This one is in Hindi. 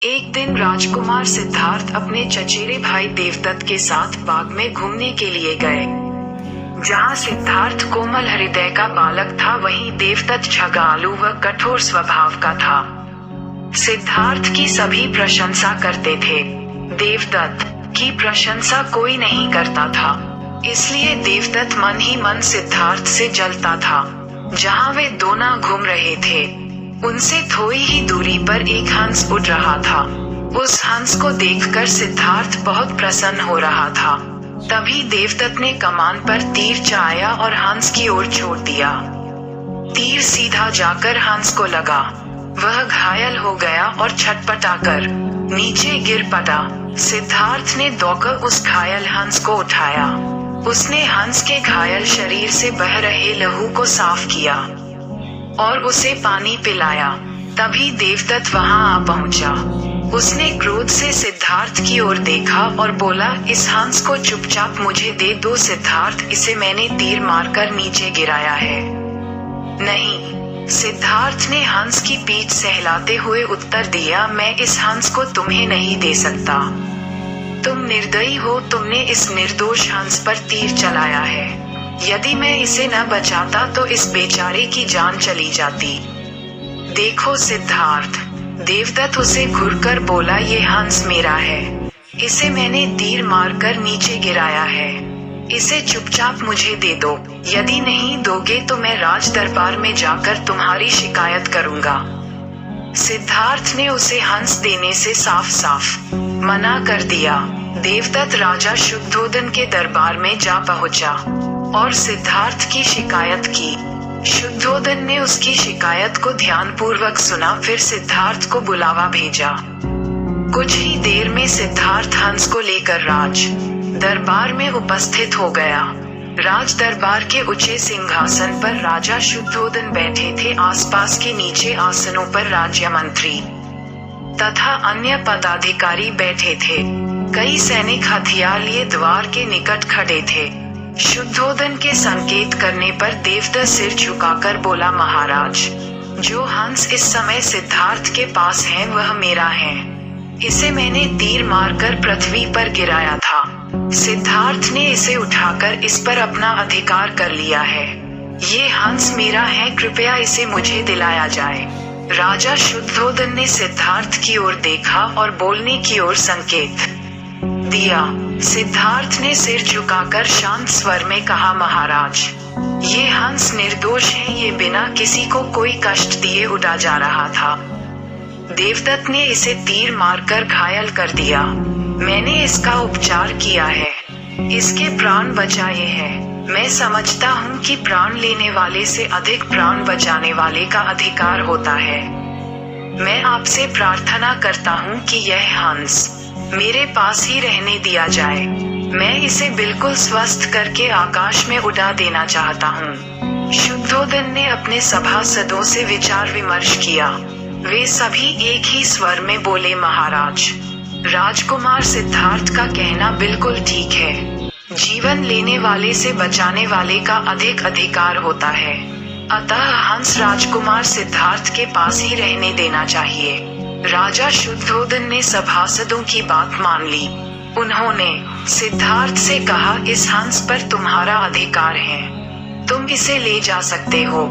एक दिन राजकुमार सिद्धार्थ अपने चचेरे भाई देवदत्त के साथ बाग में घूमने के लिए गए। जहाँ सिद्धार्थ कोमल हृदय का बालक था, वहीं देवदत्त झगड़ालू व कठोर स्वभाव का था। सिद्धार्थ की सभी प्रशंसा करते थे। देवदत्त की प्रशंसा कोई नहीं करता था, इसलिए देवदत्त मन ही मन सिद्धार्थ से जलता था। जहाँ वे दोनों घूम रहे थे, उनसे थोड़ी ही दूरी पर एक हंस उड़ रहा था। उस हंस को देखकर सिद्धार्थ बहुत प्रसन्न हो रहा था। तभी देवदत्त ने कमान पर तीर चलाया और हंस की ओर छोड़ दिया। तीर सीधा जाकर हंस को लगा। वह घायल हो गया और छटपटाकर नीचे गिर पड़ा। सिद्धार्थ ने दौड़कर उस घायल हंस को उठाया। उसने हंस के घायल शरीर से बह रहे लहू को साफ किया और उसे पानी पिलाया। तभी देवदत्त वहां आ पहुंचा। उसने क्रोध से सिद्धार्थ की ओर देखा और बोला, इस हंस को चुपचाप मुझे दे दो सिद्धार्थ, इसे मैंने तीर मारकर नीचे गिराया है। नहीं, सिद्धार्थ ने हंस की पीठ सहलाते हुए उत्तर दिया, मैं इस हंस को तुम्हें नहीं दे सकता। तुम निर्दयी हो, तुमने इस निर्दोष हंस पर तीर चलाया है। यदि मैं इसे न बचाता तो इस बेचारे की जान चली जाती। देखो सिद्धार्थ, देवदत्त उसे घूरकर बोला, ये हंस मेरा है, इसे मैंने तीर मारकर नीचे गिराया है। इसे चुपचाप मुझे दे दो, यदि नहीं दोगे तो मैं राज दरबार में जाकर तुम्हारी शिकायत करूंगा। सिद्धार्थ ने उसे हंस देने से साफ साफ मना कर दिया। देवदत्त राजा शुद्धोधन के दरबार में जा पहुंचा और सिद्धार्थ की शिकायत की। शुद्धोधन ने उसकी शिकायत को ध्यानपूर्वक सुना, फिर सिद्धार्थ को बुलावा भेजा। कुछ ही देर में सिद्धार्थ हंस को लेकर राज दरबार में उपस्थित हो गया। राज दरबार के ऊंचे सिंहासन पर राजा शुद्धोधन बैठे थे। आसपास के नीचे आसनों पर राज्य मंत्री तथा अन्य पदाधिकारी बैठे थे। कई सैनिक हथियार लिए द्वार के निकट खड़े थे। शुद्धोधन के संकेत करने पर देवदत्त सिर झुकाकर बोला, महाराज, जो हंस इस समय सिद्धार्थ के पास है वह मेरा है। इसे मैंने तीर मारकर पृथ्वी पर गिराया था। सिद्धार्थ ने इसे उठाकर इस पर अपना अधिकार कर लिया है। ये हंस मेरा है, कृपया इसे मुझे दिलाया जाए। राजा शुद्धोधन ने सिद्धार्थ की ओर देखा और बोलने की ओर संकेत दिया। सिद्धार्थ ने सिर झुकाकर शांत स्वर में कहा, महाराज, ये हंस निर्दोष है, ये बिना किसी को कोई कष्ट दिए उड़ा जा रहा था। देवदत्त ने इसे तीर मारकर घायल कर दिया। मैंने इसका उपचार किया है, इसके प्राण बचाए हैं। मैं समझता हूँ कि प्राण लेने वाले से अधिक प्राण बचाने वाले का अधिकार होता है। मैं आपसे प्रार्थना करता हूँ कि यह हंस मेरे पास ही रहने दिया जाए। मैं इसे बिल्कुल स्वस्थ करके आकाश में उड़ा देना चाहता हूँ। शुद्धोधन ने अपने सभासदों से विचार विमर्श किया। वे सभी एक ही स्वर में बोले, महाराज, राजकुमार सिद्धार्थ का कहना बिल्कुल ठीक है। जीवन लेने वाले से बचाने वाले का अधिक अधिकार होता है। अतः हंस राजकुमार सिद्धार्थ के पास ही रहने देना चाहिए। राजा शुद्धोधन ने सभासदों की बात मान ली। उन्होंने सिद्धार्थ से कहा, इस हंस पर तुम्हारा अधिकार है, तुम इसे ले जा सकते हो।